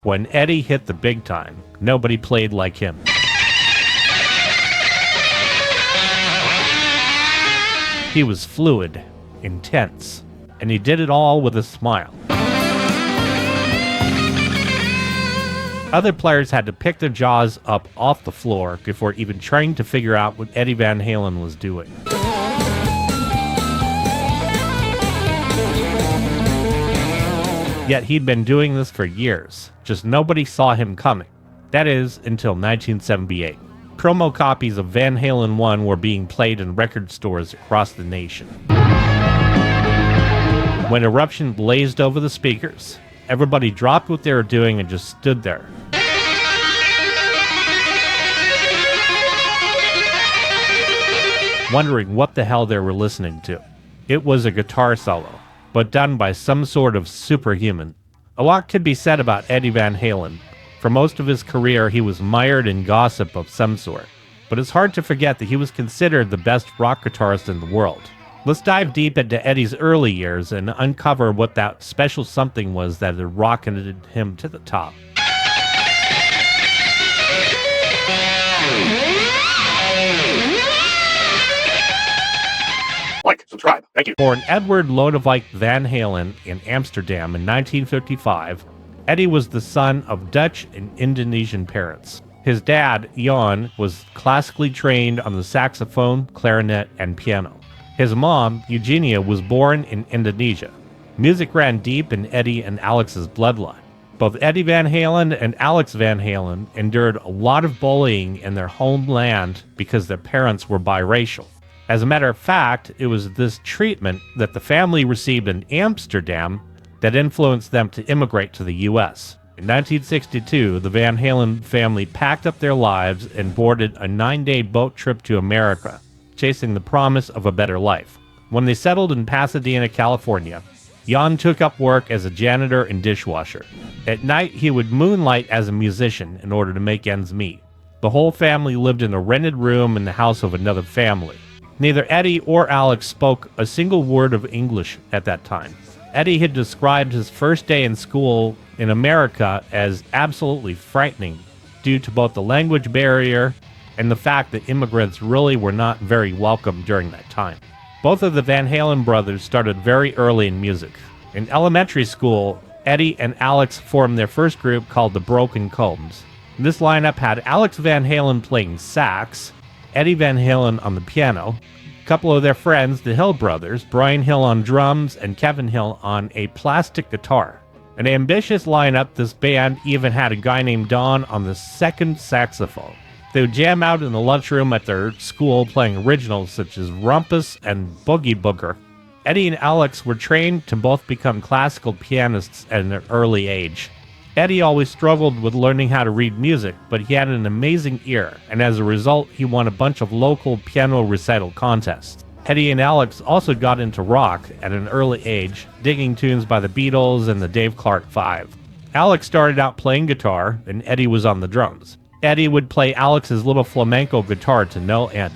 When Eddie hit the big time, nobody played like him. He was fluid, intense, and he did it all with a smile. Other players had to pick their jaws up off the floor before even trying to figure out what Eddie Van Halen was doing. Yet he'd been doing this for years, just nobody saw him coming. That is, until 1978. Promo copies of Van Halen 1 were being played in record stores across the nation. When Eruption blazed over the speakers, everybody dropped what they were doing and just stood there. Wondering what the hell they were listening to. It was a guitar solo, but done by some sort of superhuman. A lot could be said about Eddie Van Halen. For most of his career, he was mired in gossip of some sort. But it's hard to forget that he was considered the best rock guitarist in the world. Let's dive deep into Eddie's early years and uncover what that special something was that had rocketed him to the top. Like, subscribe, thank you. Born Edward Lodewijk Van Halen in Amsterdam in 1955, Eddie was the son of Dutch and Indonesian parents. His dad, Jan, was classically trained on the saxophone, clarinet, and piano. His mom, Eugenia, was born in Indonesia. Music ran deep in Eddie and Alex's bloodline. Both Eddie Van Halen and Alex Van Halen endured a lot of bullying in their homeland because their parents were biracial. As a matter of fact, it was this treatment that the family received in Amsterdam that influenced them to immigrate to the U.S. In 1962, the Van Halen family packed up their lives and boarded a 9-day boat trip to America, chasing the promise of a better life. When they settled in Pasadena, California, Jan took up work as a janitor and dishwasher. At night, he would moonlight as a musician in order to make ends meet. The whole family lived in a rented room in the house of another family. Neither Eddie or Alex spoke a single word of English at that time. Eddie had described his first day in school in America as absolutely frightening due to both the language barrier and the fact that immigrants really were not very welcome during that time. Both of the Van Halen brothers started very early in music. In elementary school, Eddie and Alex formed their first group called the Broken Combs. This lineup had Alex Van Halen playing sax, Eddie Van Halen on the piano, a couple of their friends, the Hill brothers, Brian Hill on drums, and Kevin Hill on a plastic guitar. An ambitious lineup, this band even had a guy named Don on the second saxophone. They would jam out in the lunchroom at their school playing originals such as Rumpus and Boogie Booger. Eddie and Alex were trained to both become classical pianists at an early age. Eddie always struggled with learning how to read music, but he had an amazing ear, and as a result, he won a bunch of local piano recital contests. Eddie and Alex also got into rock at an early age, digging tunes by the Beatles and the Dave Clark Five. Alex started out playing guitar, and Eddie was on the drums. Eddie would play Alex's little flamenco guitar to no end.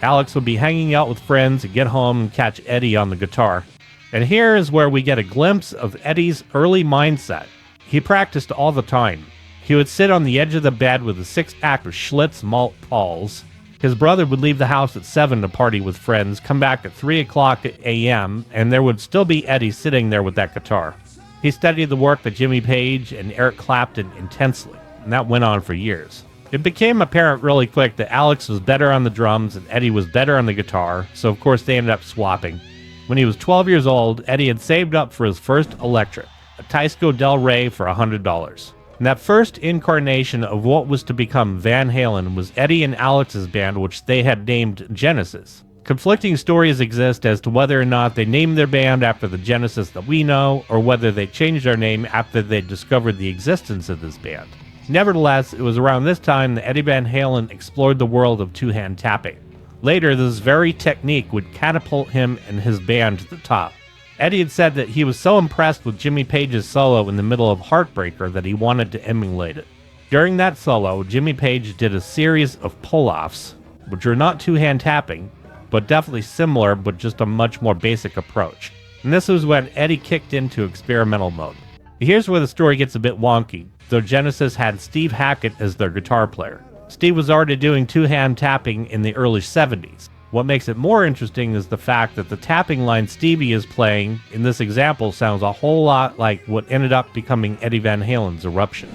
Alex would be hanging out with friends and get home and catch Eddie on the guitar. And here is where we get a glimpse of Eddie's early mindset. He practiced all the time. He would sit on the edge of the bed with a 6-pack of Schlitz malt balls. His brother would leave the house at 7 to party with friends, come back at 3 o'clock a.m., and there would still be Eddie sitting there with that guitar. He studied the work of Jimmy Page and Eric Clapton intensely, and that went on for years. It became apparent really quick that Alex was better on the drums and Eddie was better on the guitar, so of course they ended up swapping. When he was 12 years old, Eddie had saved up for his first electric, a Teisco Del Rey for $100. And that first incarnation of what was to become Van Halen was Eddie and Alex's band, which they had named Genesis. Conflicting stories exist as to whether or not they named their band after the Genesis that we know, or whether they changed their name after they discovered the existence of this band. Nevertheless, it was around this time that Eddie Van Halen explored the world of two-hand tapping. Later, this very technique would catapult him and his band to the top. Eddie had said that he was so impressed with Jimmy Page's solo in the middle of Heartbreaker that he wanted to emulate it. During that solo, Jimmy Page did a series of pull-offs, which were not two-hand tapping, but definitely similar, but just a much more basic approach. And this was when Eddie kicked into experimental mode. Here's where the story gets a bit wonky. though Genesis had Steve Hackett as their guitar player. Steve was already doing two-hand tapping in the early 70s. What makes it more interesting is the fact that the tapping line Stevie is playing in this example sounds a whole lot like what ended up becoming Eddie Van Halen's Eruption.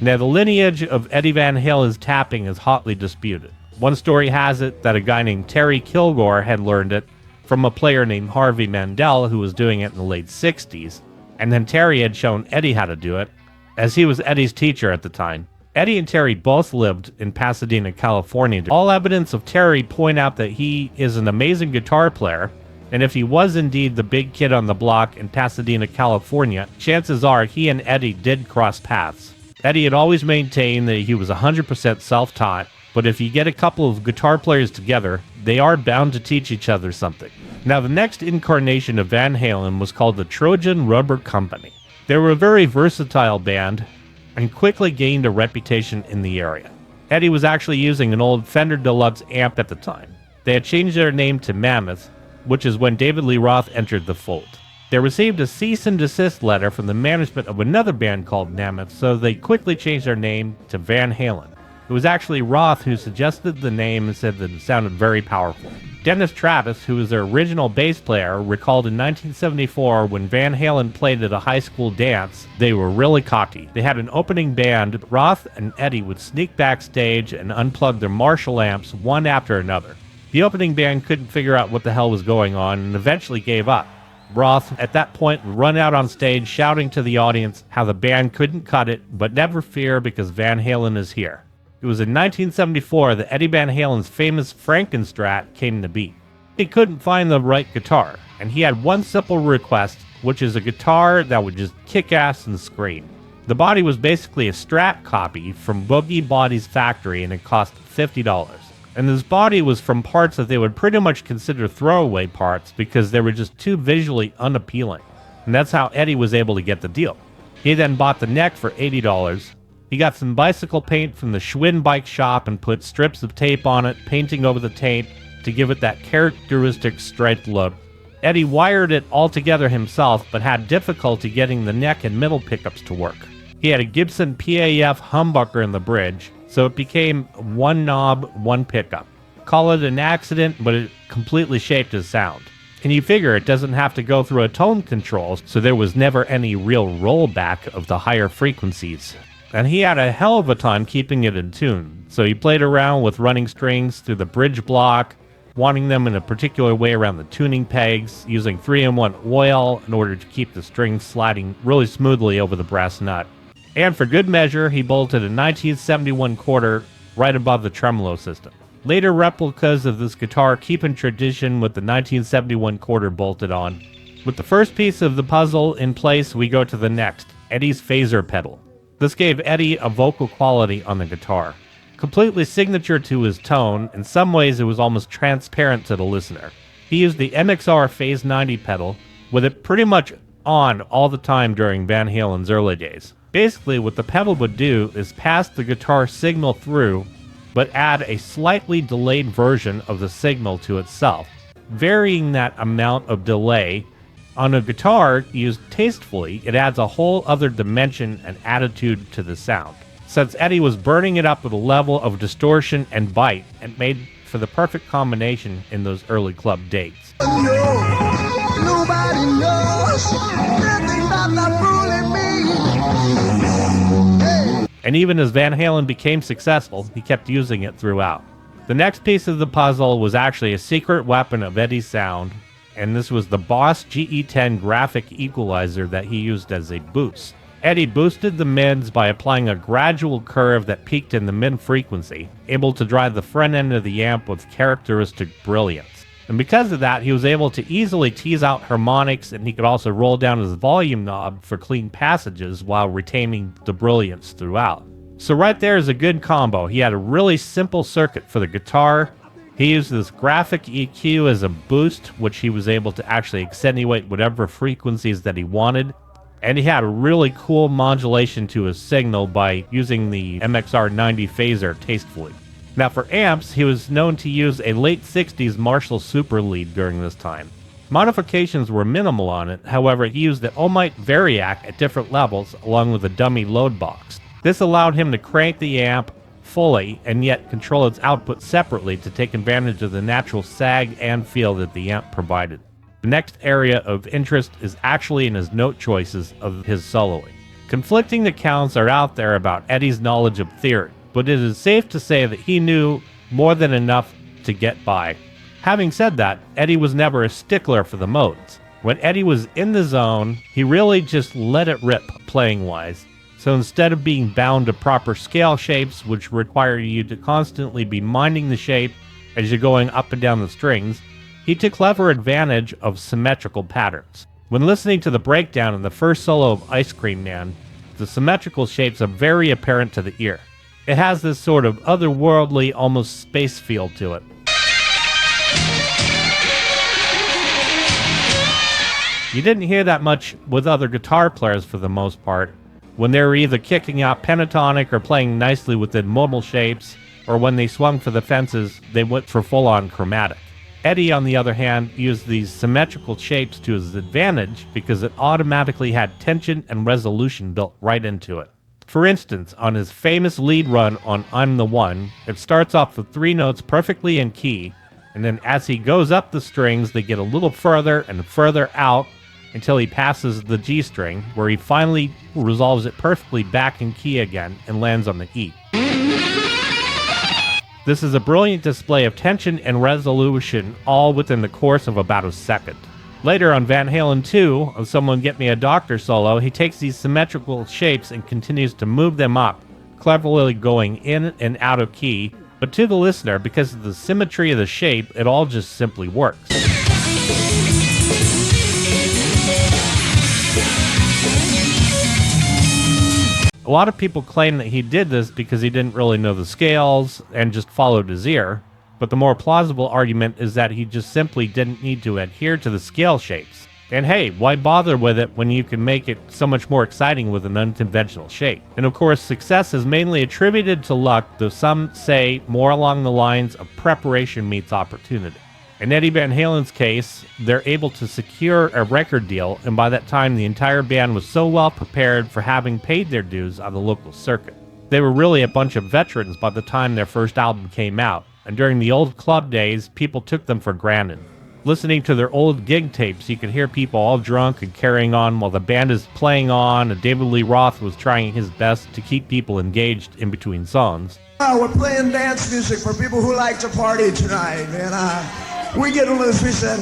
Now, the lineage of Eddie Van Halen's tapping is hotly disputed. One story has it that a guy named Terry Kilgore had learned it from a player named Harvey Mandel who was doing it in the late 60s, and then Terry had shown Eddie how to do it, as he was Eddie's teacher at the time. Eddie and Terry both lived in Pasadena, California. All evidence of Terry point out that he is an amazing guitar player, and if he was indeed the big kid on the block in Pasadena, California, chances are he and Eddie did cross paths. Eddie had always maintained that he was 100% self-taught, but if you get a couple of guitar players together, they are bound to teach each other something. Now, the next incarnation of Van Halen was called the Trojan Rubber Company. They were a very versatile band and quickly gained a reputation in the area. Eddie was actually using an old Fender Deluxe amp at the time. They had changed their name to Mammoth, which is when David Lee Roth entered the fold. They received a cease and desist letter from the management of another band called Mammoth, so they quickly changed their name to Van Halen. It was actually Roth who suggested the name and said that it sounded very powerful. Dennis Travis, who was their original bass player, recalled in 1974 when Van Halen played at a high school dance, they were really cocky. They had an opening band. Roth and Eddie would sneak backstage and unplug their Marshall amps one after another. The opening band couldn't figure out what the hell was going on and eventually gave up. Roth, at that point, would run out on stage shouting to the audience how the band couldn't cut it, but never fear because Van Halen is here. It was in 1974 that Eddie Van Halen's famous Frankenstrat came to be. He couldn't find the right guitar, and he had one simple request, which is a guitar that would just kick ass and scream. The body was basically a Strat copy from Boogie Body's factory, and it cost $50. And this body was from parts that they would pretty much consider throwaway parts because they were just too visually unappealing. And that's how Eddie was able to get the deal. He then bought the neck for $80. He got some bicycle paint from the Schwinn bike shop and put strips of tape on it, painting over the tape to give it that characteristic striped look. Eddie wired it all together himself, but had difficulty getting the neck and middle pickups to work. He had a Gibson PAF humbucker in the bridge, so it became one knob, one pickup. Call it an accident, but it completely shaped his sound. And you figure it doesn't have to go through a tone control, so there was never any real rollback of the higher frequencies. And he had a hell of a time keeping it in tune, so he played around with running strings through the bridge block, wanting them in a particular way around the tuning pegs, using 3-in-1 oil in order to keep the strings sliding really smoothly over the brass nut. And for good measure, he bolted a 1971 quarter right above the tremolo system. Later replicas of this guitar keep in tradition with the 1971 quarter bolted on. With the first piece of the puzzle in place, we go to the next, Eddie's phaser pedal. This gave Eddie a vocal quality on the guitar. Completely signature to his tone, in some ways it was almost transparent to the listener. He used the MXR Phase 90 pedal, with it pretty much on all the time during Van Halen's early days. Basically, what the pedal would do is pass the guitar signal through, but add a slightly delayed version of the signal to itself, varying that amount of delay. On a guitar used tastefully, it adds a whole other dimension and attitude to the sound. Since Eddie was burning it up with a level of distortion and bite, it made for the perfect combination in those early club dates. Nobody knows nothing about that fooling me. And even as Van Halen became successful, he kept using it throughout. The next piece of the puzzle was actually a secret weapon of Eddie's sound, and this was the Boss GE10 graphic equalizer that he used as a boost. Eddie boosted the mids by applying a gradual curve that peaked in the mid frequency, able to drive the front end of the amp with characteristic brilliance. And because of that, he was able to easily tease out harmonics, and he could also roll down his volume knob for clean passages while retaining the brilliance throughout. So right there is a good combo. He had a really simple circuit for the guitar. He used this graphic EQ as a boost, which he was able to actually accentuate whatever frequencies that he wanted. And he had a really cool modulation to his signal by using the MXR 90 phaser tastefully. Now for amps, he was known to use a late 60s Marshall Super Lead during this time. Modifications were minimal on it, however he used the Ohmite Variac at different levels along with a dummy load box. This allowed him to crank the amp fully and yet control its output separately to take advantage of the natural sag and feel that the amp provided. The next area of interest is actually in his note choices of his soloing. Conflicting accounts are out there about Eddie's knowledge of theory, but it is safe to say that he knew more than enough to get by. Having said that, Eddie was never a stickler for the modes. When Eddie was in the zone, he really just let it rip playing-wise. So instead of being bound to proper scale shapes, which require you to constantly be minding the shape as you're going up and down the strings, he took clever advantage of symmetrical patterns. When listening to the breakdown in the first solo of Ice Cream Man, the symmetrical shapes are very apparent to the ear. It has this sort of otherworldly, almost space feel to it. You didn't hear that much with other guitar players for the most part, when they were either kicking out pentatonic or playing nicely within modal shapes, or when they swung for the fences, they went for full-on chromatic. Eddie, on the other hand, used these symmetrical shapes to his advantage because it automatically had tension and resolution built right into it. For instance, on his famous lead run on I'm the One, it starts off with 3 notes perfectly in key, and then as he goes up the strings, they get a little further and further out until he passes the G string, where he finally resolves it perfectly back in key again and lands on the E. This is a brilliant display of tension and resolution, all within the course of about a second. Later on Van Halen 2, on Someone Get Me a Doctor solo, he takes these symmetrical shapes and continues to move them up, cleverly going in and out of key, but to the listener, because of the symmetry of the shape, it all just simply works. A lot of people claim that he did this because he didn't really know the scales and just followed his ear, but the more plausible argument is that he just simply didn't need to adhere to the scale shapes. And hey, why bother with it when you can make it so much more exciting with an unconventional shape? And of course, success is mainly attributed to luck, though some say more along the lines of preparation meets opportunity. In Eddie Van Halen's case, they're able to secure a record deal, and by that time the entire band was so well prepared for having paid their dues on the local circuit. They were really a bunch of veterans by the time their first album came out, and during the old club days, people took them for granted. Listening to their old gig tapes, you could hear people all drunk and carrying on while the band is playing on, and David Lee Roth was trying his best to keep people engaged in between songs. We're playing dance music for people who like to party tonight, and we get loose. We said,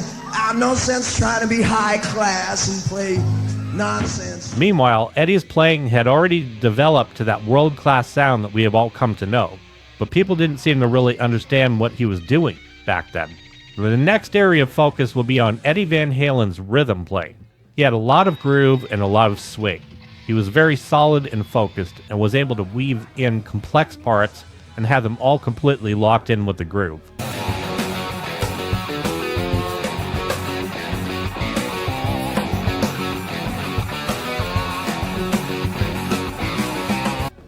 no sense trying to be high class and play nonsense. Meanwhile, Eddie's playing had already developed to that world-class sound that we have all come to know, but people didn't seem to really understand what he was doing back then. The next area of focus will be on Eddie Van Halen's rhythm playing. He had a lot of groove and a lot of swing. He was very solid and focused and was able to weave in complex parts and have them all completely locked in with the groove.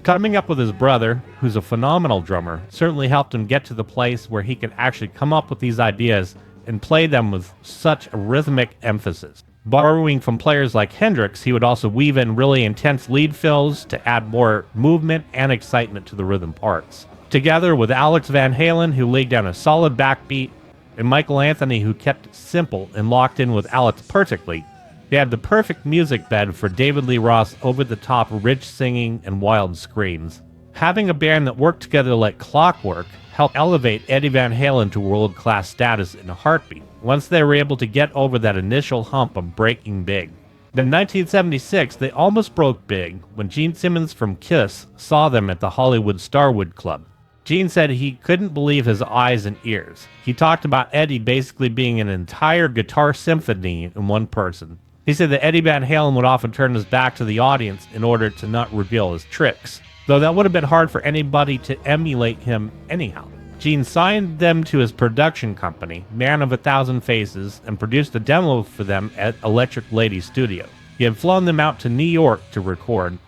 Coming up with his brother, who's a phenomenal drummer, certainly helped him get to the place where he could actually come up with these ideas and play them with such a rhythmic emphasis. Borrowing from players like Hendrix, he would also weave in really intense lead fills to add more movement and excitement to the rhythm parts. Together with Alex Van Halen, who laid down a solid backbeat, and Michael Anthony, who kept it simple and locked in with Alex perfectly, they had the perfect music bed for David Lee Roth's over-the-top rich singing and wild screams. Having a band that worked together like clockwork helped elevate Eddie Van Halen to world-class status in a heartbeat, once they were able to get over that initial hump of breaking big. In 1976, they almost broke big when Gene Simmons from Kiss saw them at the Hollywood Starwood Club. Gene said he couldn't believe his eyes and ears. He talked about Eddie basically being an entire guitar symphony in one person. He said that Eddie Van Halen would often turn his back to the audience in order to not reveal his tricks, though that would have been hard for anybody to emulate him anyhow. Gene signed them to his production company, Man of a Thousand Faces, and produced a demo for them at Electric Lady Studio. He had flown them out to New York to record.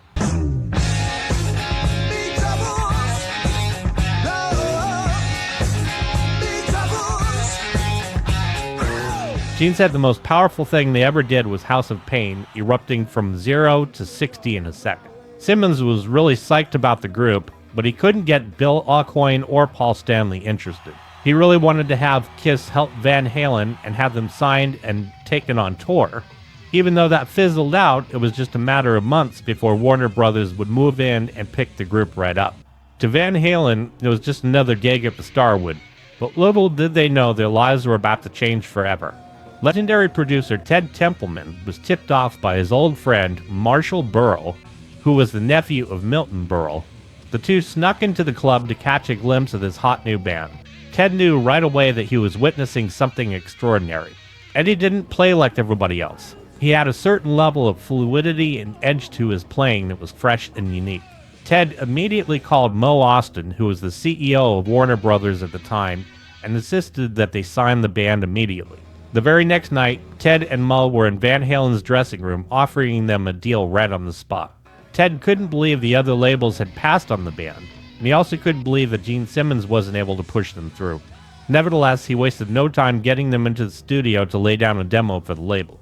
Gene said the most powerful thing they ever did was House of Pain, erupting from 0 to 60 in a second. Simmons was really psyched about the group, but he couldn't get Bill Aucoin or Paul Stanley interested. He really wanted to have Kiss help Van Halen and have them signed and taken on tour. Even though that fizzled out, it was just a matter of months before Warner Brothers would move in and pick the group right up. To Van Halen, it was just another gig at the Starwood, but little did they know their lives were about to change forever. Legendary producer Ted Templeman was tipped off by his old friend Marshall Burrell, who was the nephew of Milton Burrell. The two snuck into the club to catch a glimpse of this hot new band. Ted knew right away that he was witnessing something extraordinary. Eddie didn't play like everybody else. He had a certain level of fluidity and edge to his playing that was fresh and unique. Ted immediately called Mo Austin, who was the CEO of Warner Brothers at the time, and insisted that they sign the band immediately. The very next night, Ted and Mo were in Van Halen's dressing room, offering them a deal right on the spot. Ted couldn't believe the other labels had passed on the band, and he also couldn't believe that Gene Simmons wasn't able to push them through. Nevertheless, he wasted no time getting them into the studio to lay down a demo for the label.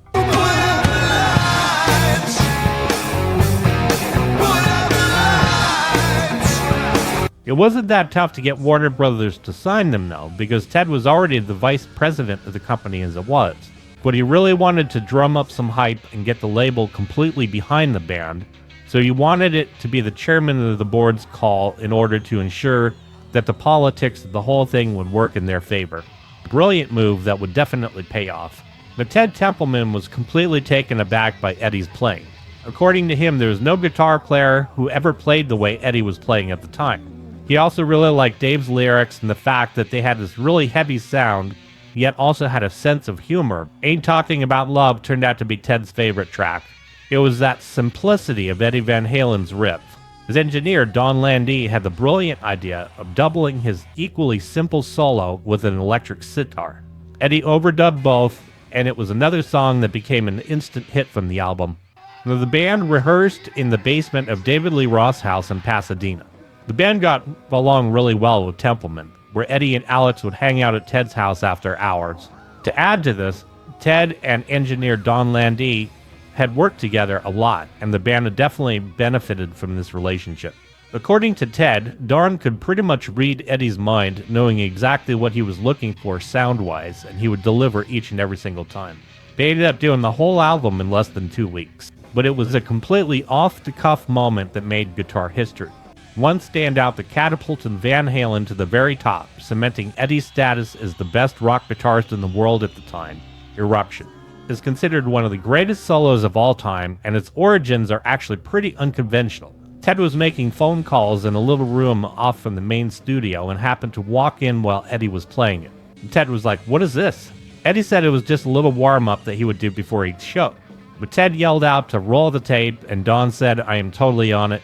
It wasn't that tough to get Warner Brothers to sign them, though, because Ted was already the vice president of the company as it was. But he really wanted to drum up some hype and get the label completely behind the band, so he wanted it to be the chairman of the board's call in order to ensure that the politics of the whole thing would work in their favor. A brilliant move that would definitely pay off. But Ted Templeman was completely taken aback by Eddie's playing. According to him, there was no guitar player who ever played the way Eddie was playing at the time. He also really liked Dave's lyrics and the fact that they had this really heavy sound, yet also had a sense of humor. Ain't Talking About Love turned out to be Ted's favorite track. It was that simplicity of Eddie Van Halen's riff. His engineer, Don Landee, had the brilliant idea of doubling his equally simple solo with an electric sitar. Eddie overdubbed both, and it was another song that became an instant hit from the album. Now, the band rehearsed in the basement of David Lee Roth's house in Pasadena. The band got along really well with Templeman, where Eddie and Alex would hang out at Ted's house after hours. To add to this, Ted and engineer Don Landee had worked together a lot, and the band had definitely benefited from this relationship. According to Ted, Don could pretty much read Eddie's mind, knowing exactly what he was looking for sound-wise, and he would deliver each and every single time. They ended up doing the whole album in less than 2 weeks, but it was a completely off-the-cuff moment that made guitar history. One standout that catapulted Van Halen to the very top, cementing Eddie's status as the best rock guitarist in the world at the time, Eruption, is considered one of the greatest solos of all time, and its origins are actually pretty unconventional. Ted was making phone calls in a little room off from the main studio and happened to walk in while Eddie was playing it. And Ted was like, "What is this?" Eddie said it was just a little warm-up that he would do before each show. But Ted yelled out to roll the tape, and Don said, "I am totally on it."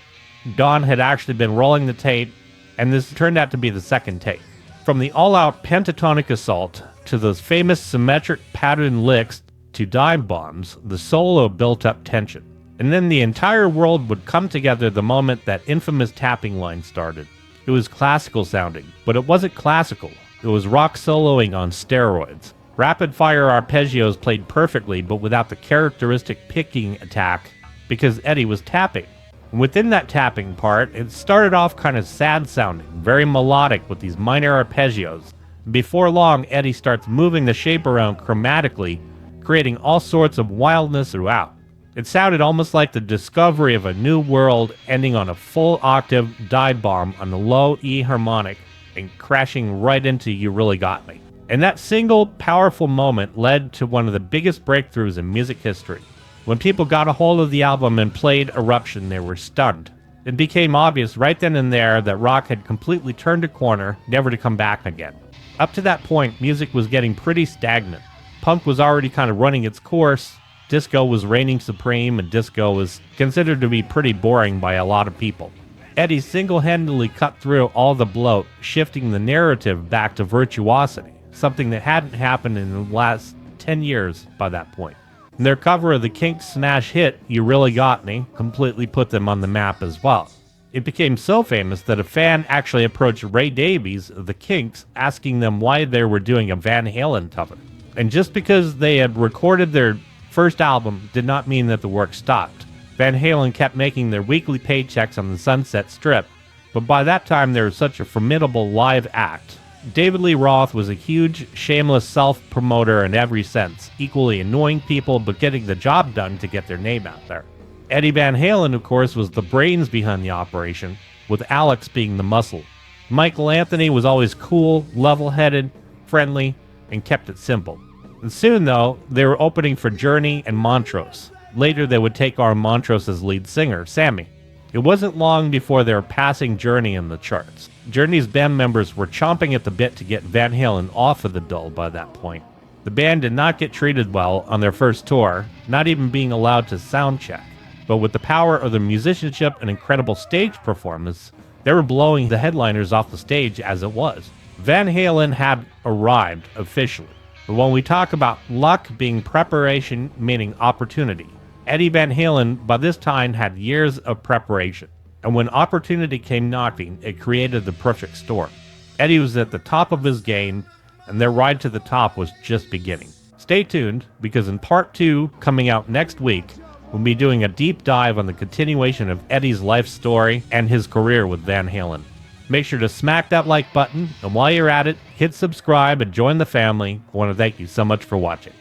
Don had actually been rolling the tape, and this turned out to be the second take. From the all-out pentatonic assault to those famous symmetric pattern licks to dive bombs, the solo built up tension. And then the entire world would come together the moment that infamous tapping line started. It was classical sounding, but it wasn't classical. It was rock soloing on steroids. Rapid-fire arpeggios played perfectly, but without the characteristic picking attack, because Eddie was tapping. Within that tapping part, it started off kind of sad-sounding, very melodic with these minor arpeggios. Before long, Eddie starts moving the shape around chromatically, creating all sorts of wildness throughout. It sounded almost like the discovery of a new world, ending on a full octave dive bomb on the low E harmonic and crashing right into You Really Got Me. And that single powerful moment led to one of the biggest breakthroughs in music history. When people got a hold of the album and played Eruption, they were stunned. It became obvious right then and there that rock had completely turned a corner, never to come back again. Up to that point, music was getting pretty stagnant. Punk was already kind of running its course, disco was reigning supreme, and disco was considered to be pretty boring by a lot of people. Eddie single-handedly cut through all the bloat, shifting the narrative back to virtuosity, something that hadn't happened in the last 10 years by that point. Their cover of the Kinks' smash hit, You Really Got Me, completely put them on the map as well. It became so famous that a fan actually approached Ray Davies of the Kinks, asking them why they were doing a Van Halen cover. And just because they had recorded their first album did not mean that the work stopped. Van Halen kept making their weekly paychecks on the Sunset Strip, but by that time they were such a formidable live act. David Lee Roth was a huge, shameless self-promoter in every sense, equally annoying people but getting the job done to get their name out there. Eddie Van Halen, of course, was the brains behind the operation, with Alex being the muscle. Michael Anthony was always cool, level-headed, friendly, and kept it simple. And soon, though, they were opening for Journey and Montrose. Later, they would take on Montrose's lead singer, Sammy. It wasn't long before they were passing Journey in the charts. Journey's band members were chomping at the bit to get Van Halen off of the dole by that point. The band did not get treated well on their first tour, not even being allowed to sound check. But with the power of their musicianship and incredible stage performance, they were blowing the headliners off the stage as it was. Van Halen had arrived officially. But when we talk about luck being preparation meaning opportunity, Eddie Van Halen by this time had years of preparation. And when opportunity came knocking, it created the perfect storm. Eddie was at the top of his game, and their ride to the top was just beginning. Stay tuned, because in part 2, coming out next week, we'll be doing a deep dive on the continuation of Eddie's life story and his career with Van Halen. Make sure to smack that like button, and while you're at it, hit subscribe and join the family. I want to thank you so much for watching.